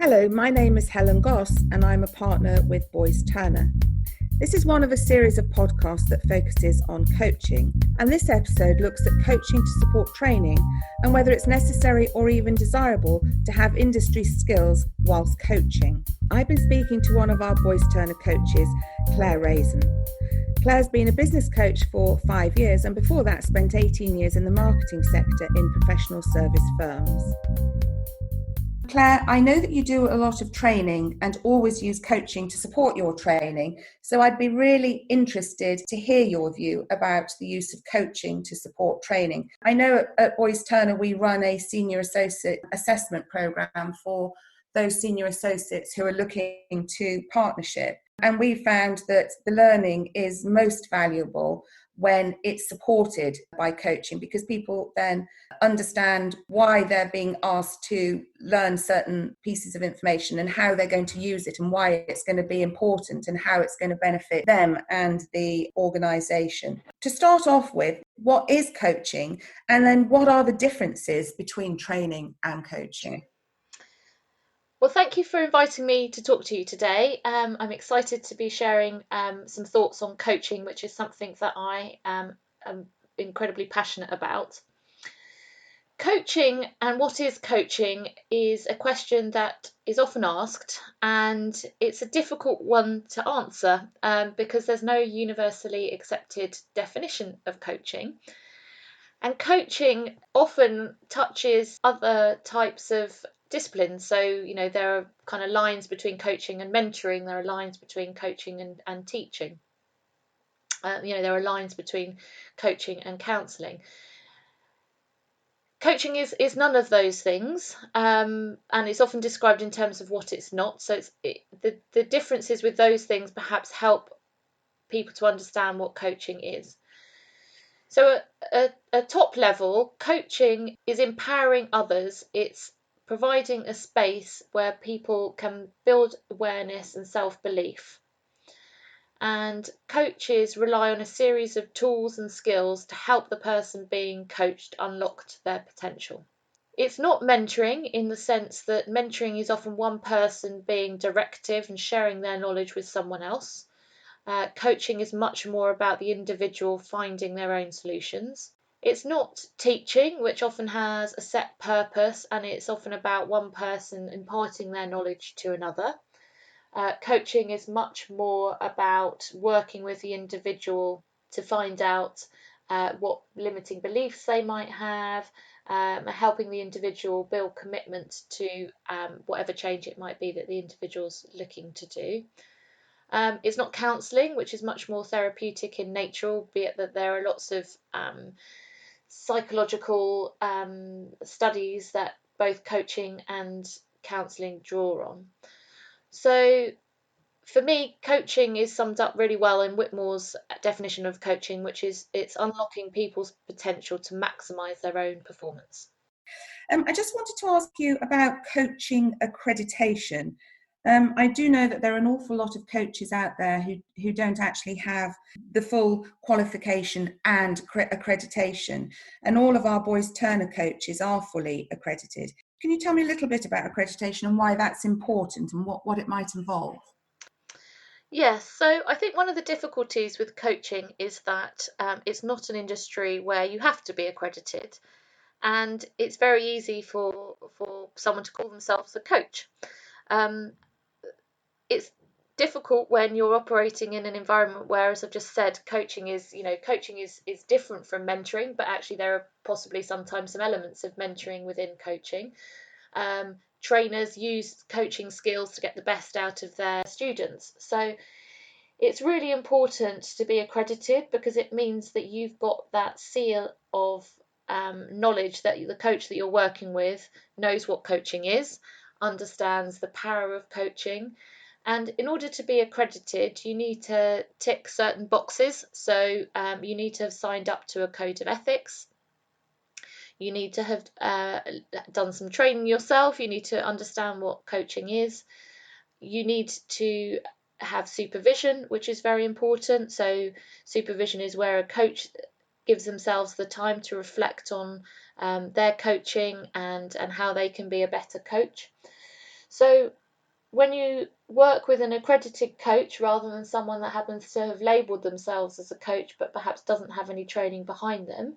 Hello, my name is Helen Goss and I'm a partner with Boyce Turner. This is one of a series of podcasts that focuses on coaching, and this episode looks at coaching to support training and whether it's necessary or even desirable to have industry skills whilst coaching. I've been speaking to one of our Boyce Turner coaches, Claire Raisin. Claire's been a business coach for 5 years and before that spent 18 years in the marketing sector in professional service firms. Claire, I know that you do a lot of training and always use coaching to support your training, so I'd be really interested to hear your view about the use of coaching to support training. I know at Boyce Turner we run a senior associate assessment programme for those senior associates who are looking to partnership, and we found that the learning is most valuable when it's supported by coaching, because people then understand why they're being asked to learn certain pieces of information and how they're going to use it and why it's going to be important and how it's going to benefit them and the organisation. To start off with, what is coaching, and then what are the differences between training and coaching? Well, thank you for inviting me to talk to you today. I'm excited to be sharing some thoughts on coaching, which is something that I am incredibly passionate about. Coaching and what is coaching is a question that is often asked, and it's a difficult one to answer because there's no universally accepted definition of coaching. And coaching often touches other types of disciplines. So, there are kind of lines between coaching and mentoring. There are lines between coaching and teaching. There are lines between coaching and counselling. Coaching is none of those things, and it's often described in terms of what it's not. So the differences with those things perhaps help people to understand what coaching is. So at a top level, coaching is empowering others. It's providing a space where people can build awareness and self-belief. And coaches rely on a series of tools and skills to help the person being coached unlock their potential. It's not mentoring in the sense that mentoring is often one person being directive and sharing their knowledge with someone else. Coaching is much more about the individual finding their own solutions. It's not teaching, which often has a set purpose, and it's often about one person imparting their knowledge to another. Coaching is much more about working with the individual to find out what limiting beliefs they might have, helping the individual build commitment to whatever change it might be that the individual's looking to do. It's not counselling, which is much more therapeutic in nature, albeit that there are lots of psychological studies that both coaching and counselling draw on. So for me, coaching is summed up really well in Whitmore's definition of coaching, which is it's unlocking people's potential to maximise their own performance. I just wanted to ask you about coaching accreditation. I do know that there are an awful lot of coaches out there who don't actually have the full qualification and accreditation, and all of our Boyce Turner coaches are fully accredited. Can you tell me a little bit about accreditation and why that's important and what it might involve? Yes, so I think one of the difficulties with coaching is that it's not an industry where you have to be accredited, and it's very easy for someone to call themselves a coach. It's difficult when you're operating in an environment where, as I've just said, coaching is different from mentoring, but actually there are possibly sometimes some elements of mentoring within coaching. Trainers use coaching skills to get the best out of their students. So it's really important to be accredited because it means that you've got that seal of knowledge that the coach that you're working with knows what coaching is, understands the power of coaching. And in order to be accredited, you need to tick certain boxes. So you need to have signed up to a code of ethics. You need to have done some training yourself. You need to understand what coaching is. You need to have supervision, which is very important. So supervision is where a coach gives themselves the time to reflect on their coaching and how they can be a better coach. So when you work with an accredited coach rather than someone that happens to have labelled themselves as a coach but perhaps doesn't have any training behind them,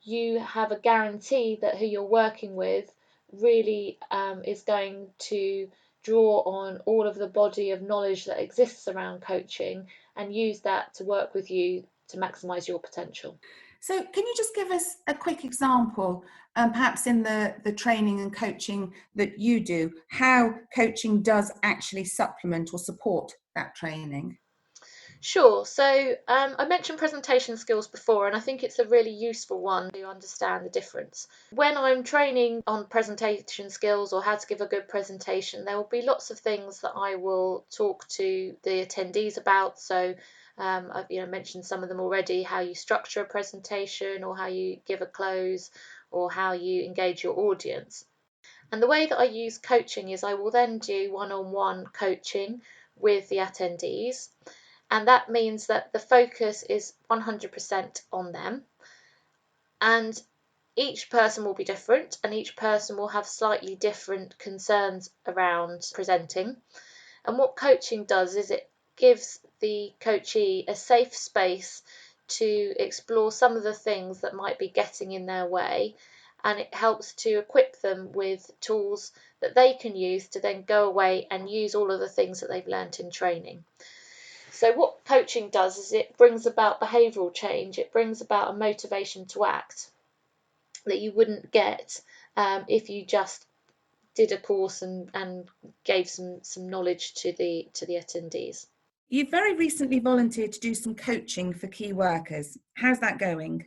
you have a guarantee that who you're working with really is going to draw on all of the body of knowledge that exists around coaching and use that to work with you to maximise your potential. So can you just give us a quick example, perhaps in the training and coaching that you do, how coaching does actually supplement or support that training? Sure. So I mentioned presentation skills before, and I think it's a really useful one to understand the difference. When I'm training on presentation skills or how to give a good presentation, there will be lots of things that I will talk to the attendees about. So I've mentioned some of them already: how you structure a presentation, or how you give a close, or how you engage your audience. And the way that I use coaching is I will then do one-on-one coaching with the attendees, and that means that the focus is 100% on them, and each person will be different and each person will have slightly different concerns around presenting. And what coaching does is it gives the coachee a safe space to explore some of the things that might be getting in their way, and it helps to equip them with tools that they can use to then go away and use all of the things that they've learnt in training. So what coaching does is it brings about behavioural change. It brings about a motivation to act that you wouldn't get if you just did a course and gave some knowledge to the attendees. You've very recently volunteered to do some coaching for key workers. How's that going?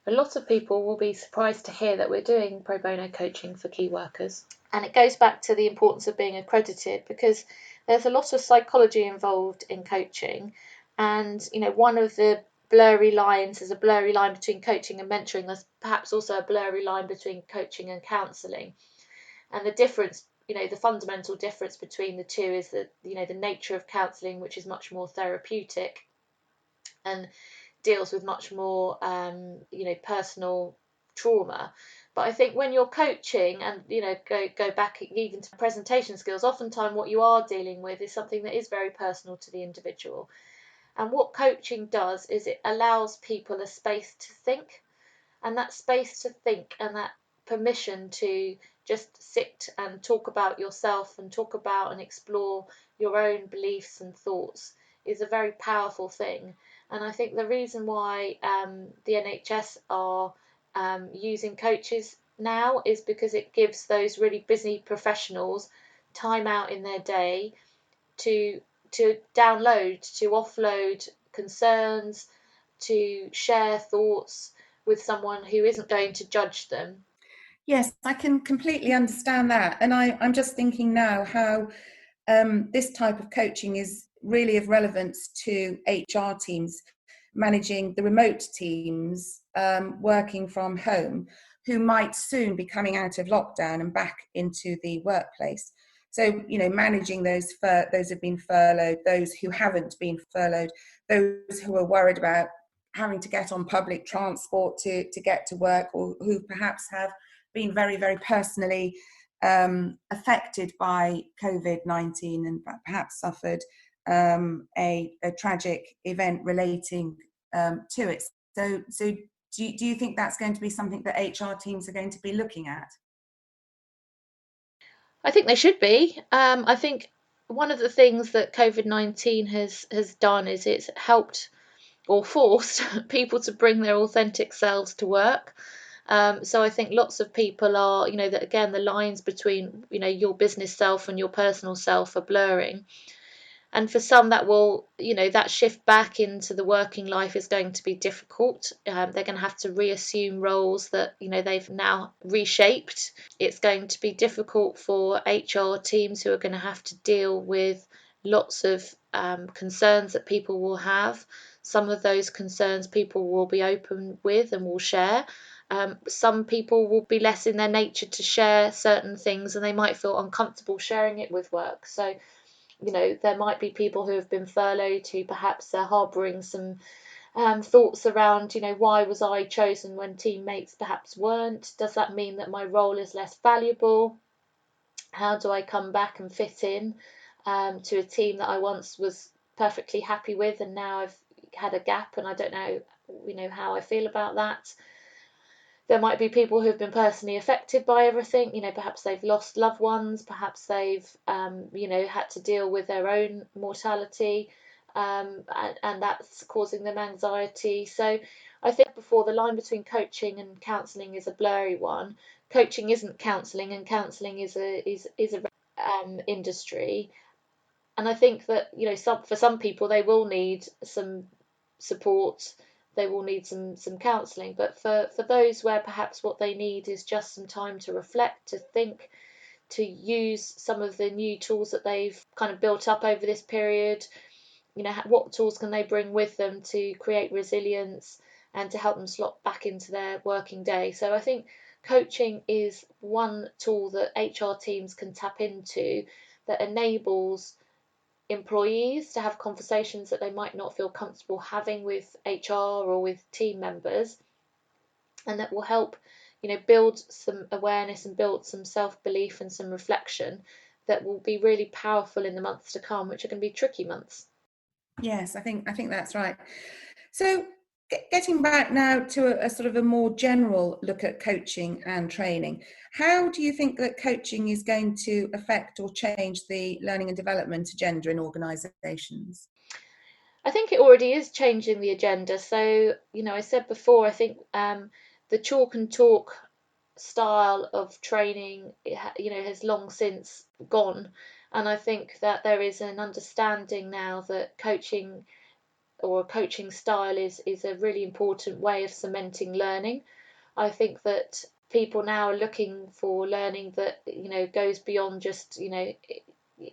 A lot of people will be surprised to hear that we're doing pro bono coaching for key workers. And it goes back to the importance of being accredited, because there's a lot of psychology involved in coaching. And, one of the blurry lines is a blurry line between coaching and mentoring. There's perhaps also a blurry line between coaching and counselling. And the difference, the fundamental difference between the two is that, the nature of counselling, which is much more therapeutic and deals with much more personal trauma. But I think when you're coaching and go back even to presentation skills, oftentimes what you are dealing with is something that is very personal to the individual. And what coaching does is it allows people a space to think, and that space to think and that permission to just sit and talk about yourself and talk about and explore your own beliefs and thoughts is a very powerful thing. And I think the reason why the NHS are using coaches now is because it gives those really busy professionals time out in their day to download, to offload concerns, to share thoughts with someone who isn't going to judge them. Yes, I can completely understand that. And I'm just thinking now how this type of coaching is really of relevance to HR teams managing the remote teams working from home, who might soon be coming out of lockdown and back into the workplace. So, managing those who've been furloughed, those who haven't been furloughed, those who are worried about having to get on public transport to get to work, or who perhaps have been very, very personally affected by COVID-19 and perhaps suffered a tragic event relating to it. So do you think that's going to be something that HR teams are going to be looking at? I think they should be. I think one of the things that COVID-19 has done is it's helped or forced people to bring their authentic selves to work. So I think lots of people are, that again, the lines between, your business self and your personal self are blurring. And for some, that will, that shift back into the working life is going to be difficult. They're going to have to reassume roles that, they've now reshaped. It's going to be difficult for HR teams who are going to have to deal with lots of concerns that people will have. Some of those concerns people will be open with and will share. Some people will be less in their nature to share certain things, and they might feel uncomfortable sharing it with work. So there might be people who have been furloughed who perhaps are harbouring some thoughts around, why was I chosen when teammates perhaps weren't? Does that mean that my role is less valuable? How do I come back and fit in to a team that I once was perfectly happy with, and now I've had a gap and I don't know, how I feel about that. There might be people who've been personally affected by everything. Perhaps they've lost loved ones, perhaps they've had to deal with their own mortality, and that's causing them anxiety. So I think before, the line between coaching and counselling is a blurry one. Coaching isn't counselling, and counselling is a industry. And I think that, for some people, they will need some support, they will need some counselling. But for those where perhaps what they need is just some time to reflect, to think, to use some of the new tools that they've kind of built up over this period, what tools can they bring with them to create resilience and to help them slot back into their working day. So I think coaching is one tool that HR teams can tap into that enables employees to have conversations that they might not feel comfortable having with HR or with team members, and that will help, build some awareness and build some self-belief and some reflection that will be really powerful in the months to come, which are going to be tricky months. Yes, I think that's right. So getting back now to a sort of a more general look at coaching and training, how do you think that coaching is going to affect or change the learning and development agenda in organisations? I think it already is changing the agenda. So, I said before, I think the chalk and talk style of training, has long since gone. And I think that there is an understanding now that coaching or a coaching style is a really important way of cementing learning. I think that people now are looking for learning that, goes beyond just,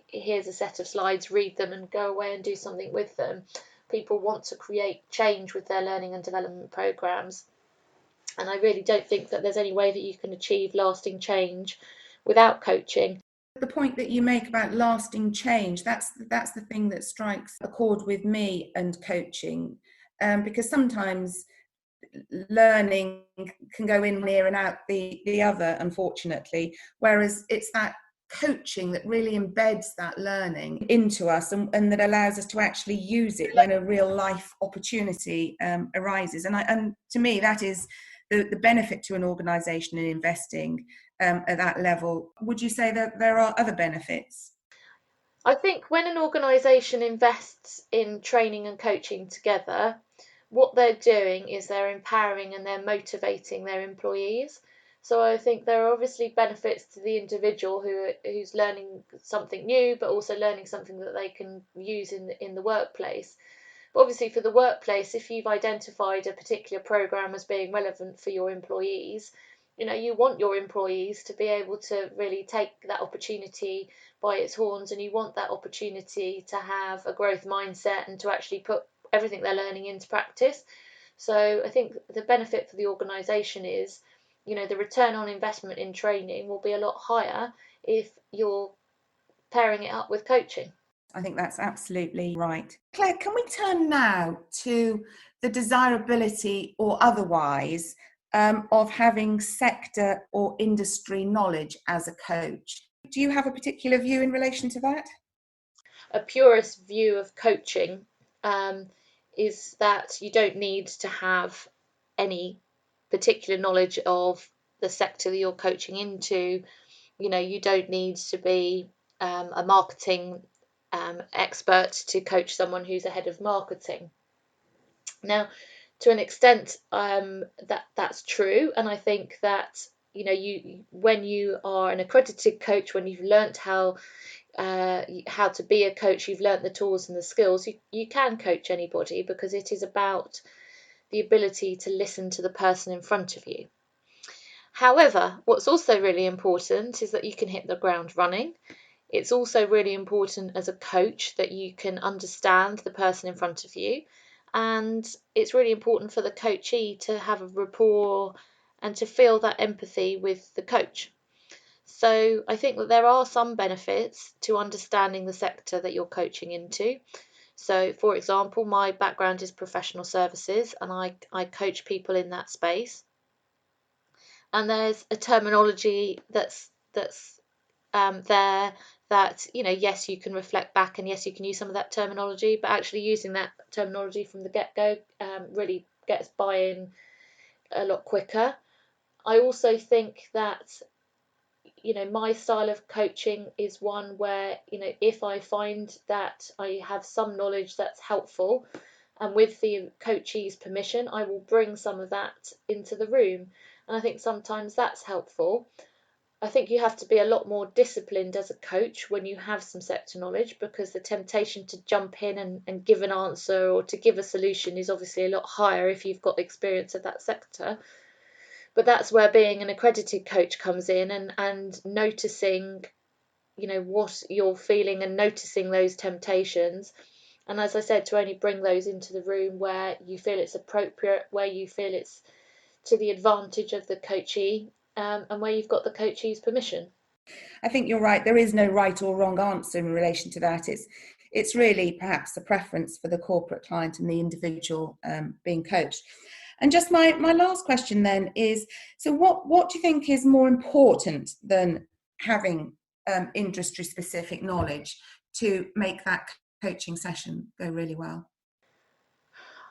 here's a set of slides, read them and go away and do something with them. People want to create change with their learning and development programs. And I really don't think that there's any way that you can achieve lasting change without coaching. The point that you make about lasting change, that's the thing that strikes a chord with me and coaching, because sometimes learning can go in one ear and out the other, unfortunately, whereas it's that coaching that really embeds that learning into us, and that allows us to actually use it when a real life opportunity arises. And to me, that is the benefit to an organisation in investing at that level. Would you say that there are other benefits? I think when an organisation invests in training and coaching together, what they're doing is they're empowering and they're motivating their employees. So I think there are obviously benefits to the individual who's learning something new, but also learning something that they can use in the workplace. But obviously, for the workplace, if you've identified a particular program as being relevant for your employees, you want your employees to be able to really take that opportunity by its horns, and you want that opportunity to have a growth mindset and to actually put everything they're learning into practice. So I think the benefit for the organisation is, the return on investment in training will be a lot higher if you're pairing it up with coaching. I think that's absolutely right. Claire, can we turn now to the desirability or otherwise of having sector or industry knowledge as a coach? Do you have a particular view in relation to that? A purist view of coaching is that you don't need to have any particular knowledge of the sector that you're coaching into. You don't need to be a marketing expert to coach someone who's a head of marketing. Now, to an extent, that's true, and I think that you when you are an accredited coach, when you've learnt how to be a coach, you've learnt the tools and the skills, you can coach anybody, because it is about the ability to listen to the person in front of you. However, what's also really important is that you can hit the ground running. It's also really important as a coach that you can understand the person in front of you. And it's really important for the coachee to have a rapport and to feel that empathy with the coach. So I think that there are some benefits to understanding the sector that you're coaching into. So, for example, my background is professional services, and I coach people in that space. And there's a terminology that's there that, yes, you can reflect back, and yes, you can use some of that terminology, but actually using that terminology from the get-go really gets buy-in a lot quicker. I also think that, my style of coaching is one where, if I find that I have some knowledge that's helpful, and with the coachee's permission, I will bring some of that into the room. And I think sometimes that's helpful. I think you have to be a lot more disciplined as a coach when you have some sector knowledge, because the temptation to jump in and give an answer or to give a solution is obviously a lot higher if you've got experience of that sector. But that's where being an accredited coach comes in, and noticing, what you're feeling and noticing those temptations. And as I said, to only bring those into the room where you feel it's appropriate, where you feel it's to the advantage of the coachee, and where you've got the coachee's permission. I think you're right. There is no right or wrong answer in relation to that. It's really perhaps a preference for the corporate client and the individual being coached. And just my last question then is, so what do you think is more important than having industry-specific knowledge to make that coaching session go really well?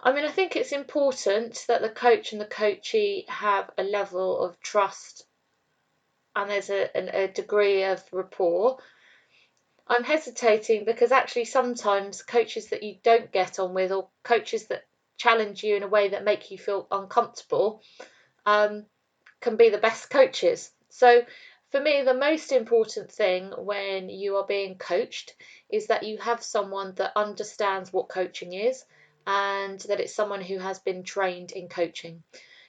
I mean, I think it's important that the coach and the coachee have a level of trust, and there's a degree of rapport. I'm hesitating because actually sometimes coaches that you don't get on with, or coaches that challenge you in a way that make you feel uncomfortable, can be the best coaches. So for me, the most important thing when you are being coached is that you have someone that understands what coaching is, and that it's someone who has been trained in coaching.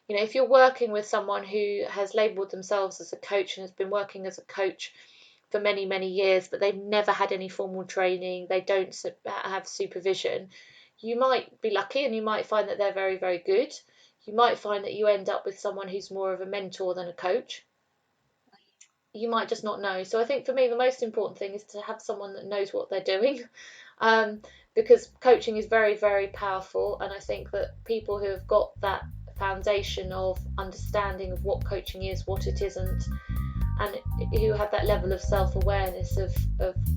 If you're working with someone who has labelled themselves as a coach and has been working as a coach for many, many years, but they've never had any formal training, they don't have supervision, you might be lucky and you might find that they're very, very good. You might find that you end up with someone who's more of a mentor than a coach. You might just not know. So I think for me, the most important thing is to have someone that knows what they're doing, because coaching is very, very powerful. And I think that people who have got that foundation of understanding of what coaching is, what it isn't, and who have that level of self-awareness of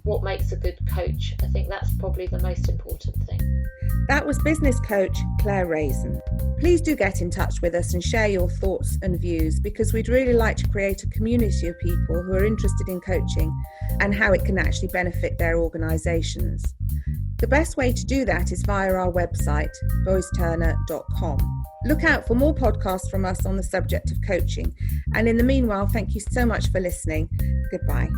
what makes a good coach, I think that's probably the most important thing. That was business coach Claire Raisin. Please do get in touch with us and share your thoughts and views, because we'd really like to create a community of people who are interested in coaching and how it can actually benefit their organisations. The best way to do that is via our website, boysturner.com. Look out for more podcasts from us on the subject of coaching. And in the meanwhile, thank you so much for listening. Goodbye.